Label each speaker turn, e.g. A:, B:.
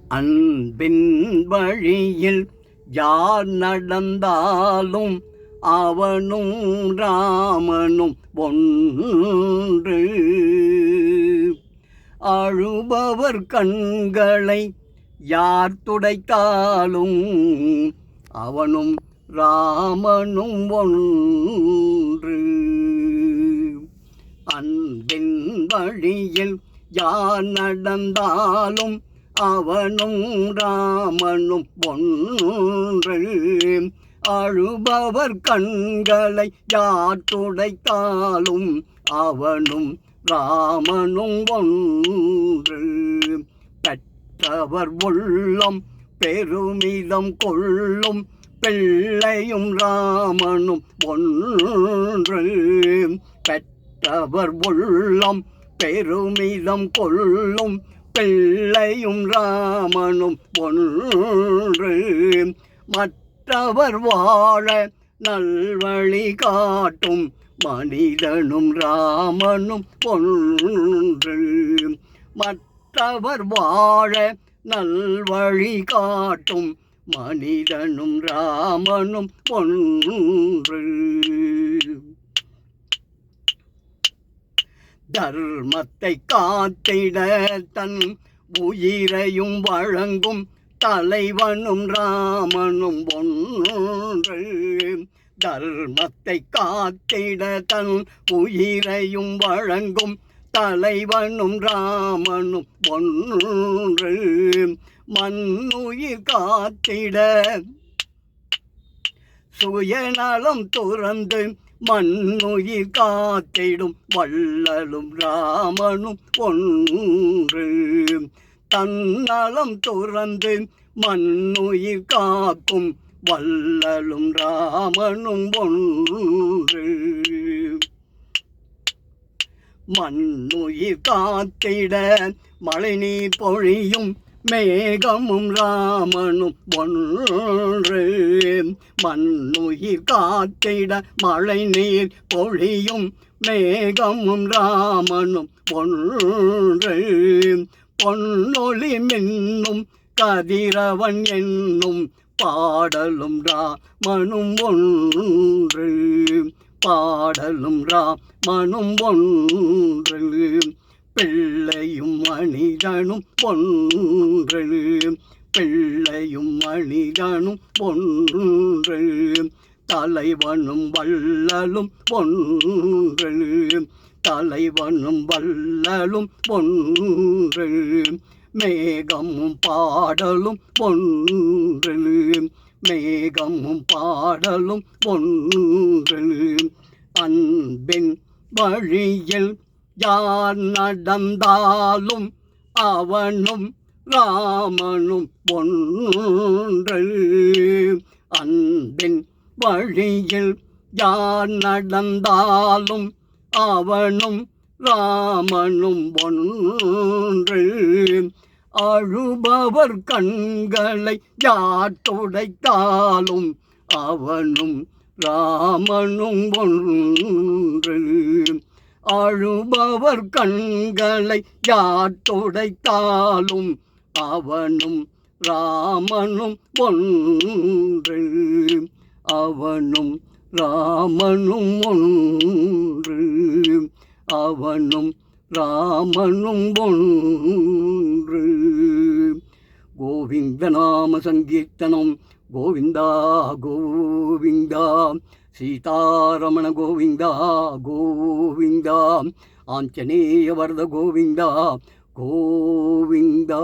A: அன்பின் வழியில் யார் நடந்தாலும் அவனும் ராமனும் ஒன்று. அழுபவர் கண்களை யார் துடைத்தாலும் அவனும் ராமனும் ஒன்று. அன்பின் வழியில் யார் நடந்தாலும் அவனும் ராமனும் ஒன்று. அழுபவர் கண்களை யார் துடைத்தாலும் அவனும் ராமனும் ஒன்று. பெற்றவர் உள்ளம் பெருமிதம் கொள்ளும் பிள்ளையும் ராமனும் ஒன்று. பெற்றவர் உள்ளம் பெருமிதம் கொள்ளும் பிள்ளையும் ராமனும் ஒன்று. மற்றவர் வாழ நல்வழி காட்டும் மனிதனும் ராமனும் ஒன்று. மற்றவர் வாழ நல்வழி காட்டும் மனிதனும் ராமனும் ஒன்று. தர்மத்தை காத்திட தன் உயிரையும் வழங்கும் தலைவனும் ராமனும் ஒன்று. தர்மத்தை காத்திட தன் உயிரையும் வழங்கும் தலைவனும் ராமனும் ஒன்று. மண்ணுயிர் காத்திட சுயநலம் துறந்து மண்ணுயிர் காத்திடும் வள்ளலும் ராமனும் ஒன்று. தன்னலம் துறந்து மண்ணுயிர் காக்கும் வள்ளலும் ராமனும் ஒன்று. மண்ணுயிர் காத்திட மழைநீர் பொழியும் மேகமும் ராமனும் ஒன்று. மண்ணுயிர் காத்திட மழை நீர் பொழியும் மேகமும் ராமனும் ஒன்று. பொன்னொளி மின்னும் கதிரவன் என்னும் பாடலும் ராமனும் ஒன்று. பாடலும் ராமனும் ஒன்று. பிள்ளையும் மனிதனும் ஒன்று. பிள்ளையும் மனிதனும் ஒன்று. தலைவனும் வள்ளலும் ஒன்று. தலைவனும் வள்ளலும் ஒன்று. மேகமும் பாடலும் ஒன்று. மேகமும் பாடலும் ஒன்று. அன்பின் வழியில் யார் நடந்தாலும் அவனும் ராமனும் ஒன்று. அன்பின் வழியில் யார் நடந்தாலும் அவனும் ராமனும் ஒன்று. அழுபவர் கண்களை யார் துடைத்தாலும் அவனும் ராமனும் ஒன்று. அழுபவர் கண்களை யார் துடைத்தாலும் அவனும் ராமனும் ஒன்று. அவனும் ராமனும் ஒன்று. அவனும் ராமனும் ஒன்று. கோவிந்த நாம சங்கீர்த்தனம் கோவிந்தா கோவிந்தா. சீதாரமண கோவிந்தா கோவிந்தா. ஆஞ்சநேய வரத கோவிந்தா கோவிந்தா.